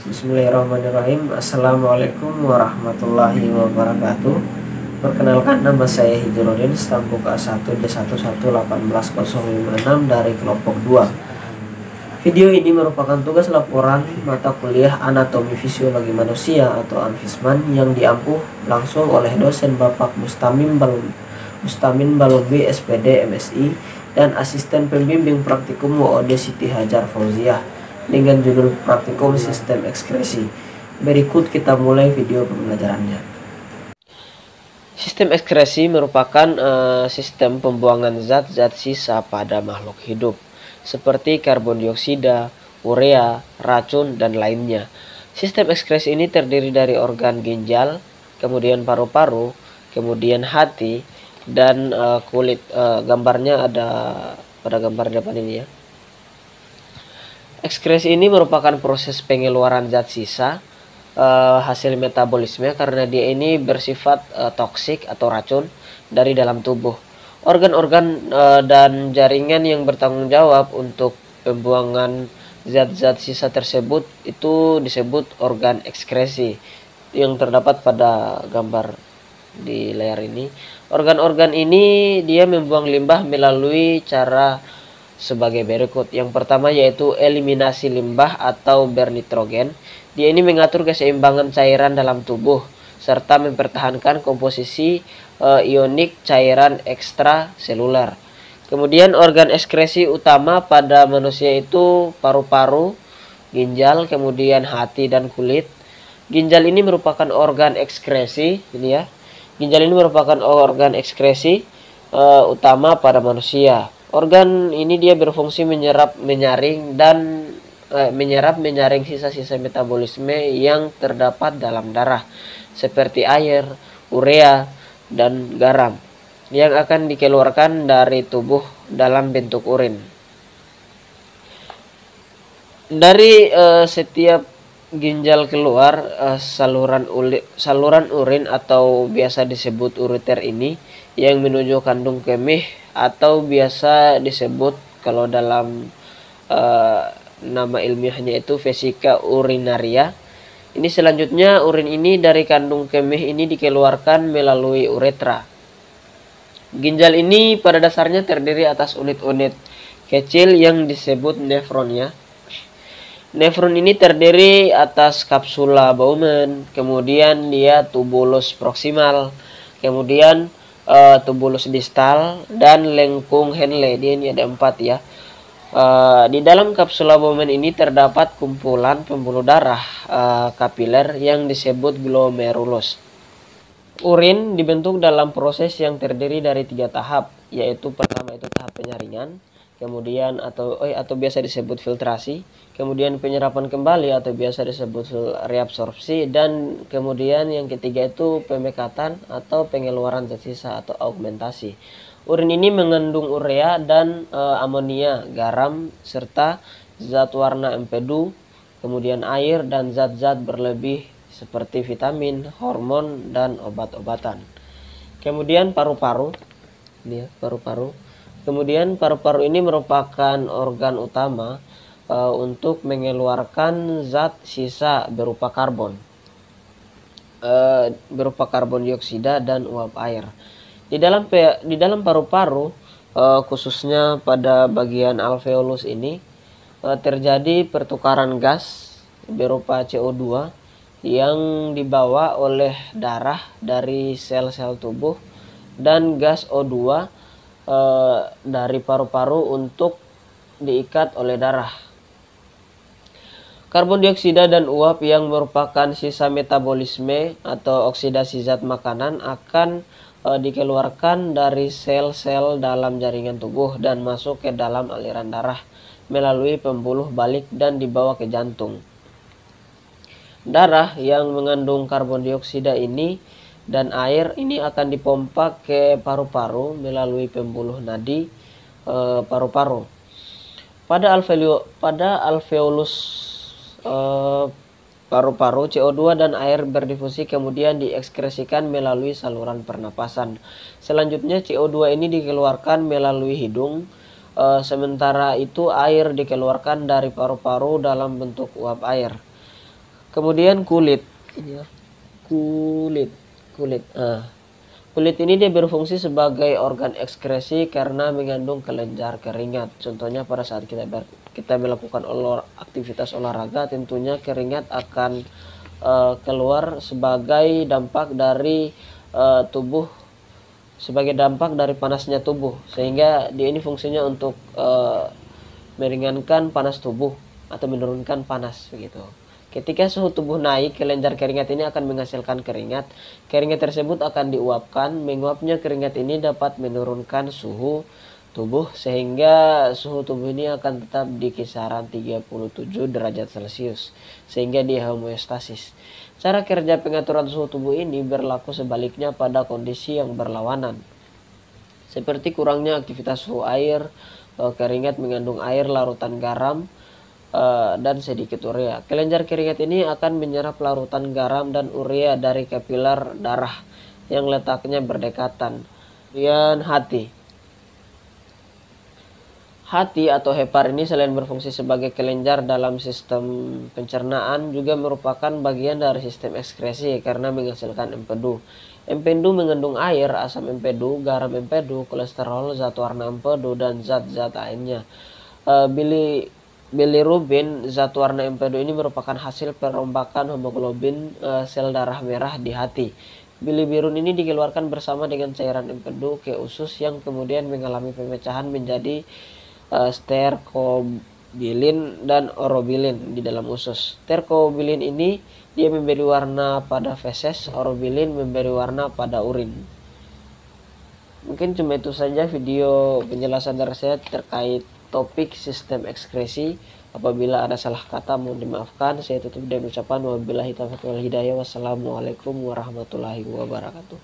Bismillahirrahmanirrahim. Assalamualaikum warahmatullahi wabarakatuh. Perkenalkan, nama saya Hijrudin, stambuk A1D1118056 dari kelompok 2. Video ini merupakan tugas laporan mata kuliah Anatomi Fisiologi Manusia atau ANFISMAN yang diampuh langsung oleh dosen Bapak Mustamin Balombe SPD MSI dan asisten pembimbing praktikum WOD Siti Hajar Fauziah dengan judul Praktikum Sistem Ekskresi. Berikut kita mulai video pembelajarannya. Sistem ekskresi merupakan sistem pembuangan zat-zat sisa pada makhluk hidup seperti karbon dioksida, urea, racun, dan lainnya. Sistem ekskresi ini terdiri dari organ ginjal, kemudian paru-paru, kemudian hati, dan kulit. Gambarnya ada pada gambar depan ini ya. Ekskresi ini merupakan proses pengeluaran zat sisa hasil metabolisme karena dia ini bersifat toksik atau racun dari dalam tubuh. Organ-organ dan jaringan yang bertanggung jawab untuk pembuangan zat-zat sisa tersebut itu disebut organ ekskresi yang terdapat pada gambar di layar ini. Organ-organ ini dia membuang limbah melalui cara sebagai berikut. Yang pertama yaitu eliminasi limbah atau bernitrogen. Dia ini mengatur keseimbangan cairan dalam tubuh serta mempertahankan komposisi ionik cairan ekstraseluler. Kemudian organ ekskresi utama pada manusia itu paru-paru, ginjal, kemudian hati dan kulit. Ginjal ini merupakan organ ekskresi, ini ya. Ginjal ini merupakan organ ekskresi utama pada manusia. Organ ini dia berfungsi menyaring sisa-sisa metabolisme yang terdapat dalam darah seperti air, urea, dan garam yang akan dikeluarkan dari tubuh dalam bentuk urin. Dari setiap ginjal keluar saluran urin atau biasa disebut ureter ini yang menuju kandung kemih atau biasa disebut kalau dalam nama ilmiahnya itu vesika urinaria. Ini selanjutnya urin ini dari kandung kemih ini dikeluarkan melalui uretra. Ginjal ini pada dasarnya terdiri atas unit-unit kecil yang disebut nefron ya. Nefron ini terdiri atas kapsula Bowman, kemudian dia tubulus proksimal, kemudian tubulus distal, dan lengkung Henle. Dia ini ada 4 ya. Di dalam kapsula Bowman ini terdapat kumpulan pembuluh darah kapiler yang disebut glomerulus. Urin dibentuk dalam proses yang terdiri dari 3 tahap, yaitu pertama itu tahap penyaringan, kemudian atau biasa disebut filtrasi, kemudian penyerapan kembali atau biasa disebut reabsorpsi, dan kemudian yang ketiga itu pemekatan atau pengeluaran zat sisa atau augmentasi. Urin ini mengandung urea dan amonia, garam, serta zat warna empedu, kemudian air dan zat-zat berlebih seperti vitamin, hormon, dan obat-obatan. Kemudian paru-paru, ini ya, paru-paru. Kemudian paru-paru ini merupakan organ utama untuk mengeluarkan zat sisa berupa karbon dioksida dan uap air. Di dalam paru-paru khususnya pada bagian alveolus ini terjadi pertukaran gas berupa CO2 yang dibawa oleh darah dari sel-sel tubuh dan gas O2 dari paru-paru untuk diikat oleh darah. Karbon dioksida dan uap yang merupakan sisa metabolisme atau oksidasi zat makanan akan dikeluarkan dari sel-sel dalam jaringan tubuh dan masuk ke dalam aliran darah melalui pembuluh balik dan dibawa ke jantung. Darah yang mengandung karbon dioksida ini dan air ini akan dipompa ke paru-paru melalui pembuluh nadi paru-paru. Pada alveolus paru-paru, CO2 dan air berdifusi kemudian diekskresikan melalui saluran pernapasan. Selanjutnya CO2 ini dikeluarkan melalui hidung, sementara itu air dikeluarkan dari paru-paru dalam bentuk uap air. Kemudian kulit. Ini ya. Kulit. Kulit ini dia berfungsi sebagai organ ekskresi karena mengandung kelenjar keringat. Contohnya pada saat kita melakukan aktivitas olahraga, tentunya keringat akan keluar sebagai dampak dari tubuh, sebagai dampak dari panasnya tubuh, sehingga dia ini fungsinya untuk meringankan panas tubuh atau menurunkan panas begitu. Ketika suhu tubuh naik, kelenjar keringat ini akan menghasilkan keringat. Keringat tersebut akan diuapkan. Menguapnya keringat ini dapat menurunkan suhu tubuh sehingga suhu tubuh ini akan tetap di kisaran 37 derajat Celcius sehingga dia homeostasis. Cara kerja pengaturan suhu tubuh ini berlaku sebaliknya pada kondisi yang berlawanan. Seperti kurangnya aktivitas suhu air, keringat mengandung air, larutan garam, dan sedikit urea. Kelenjar keringat ini akan menyerap larutan garam dan urea dari kapiler darah yang letaknya berdekatan. Kemudian hati atau hepar ini selain berfungsi sebagai kelenjar dalam sistem pencernaan juga merupakan bagian dari sistem ekskresi karena menghasilkan empedu. Empedu mengandung air, asam empedu, garam empedu, kolesterol, zat warna empedu, dan zat-zat lainnya. Bilirubin, zat warna empedu ini merupakan hasil perombakan hemoglobin sel darah merah di hati. Bilirubin ini dikeluarkan bersama dengan cairan empedu ke usus yang kemudian mengalami pemecahan menjadi sterkobilin dan orobilin di dalam usus. Sterkobilin ini dia memberi warna pada feses, orobilin memberi warna pada urin. Mungkin cuma itu saja video penjelasan dari saya terkait topik sistem ekskresi. Apabila ada salah kata mohon dimaafkan. Saya tutup dengan ucapan wabillahi taufiq wal hidayah. Wassalamualaikum warahmatullahi wabarakatuh.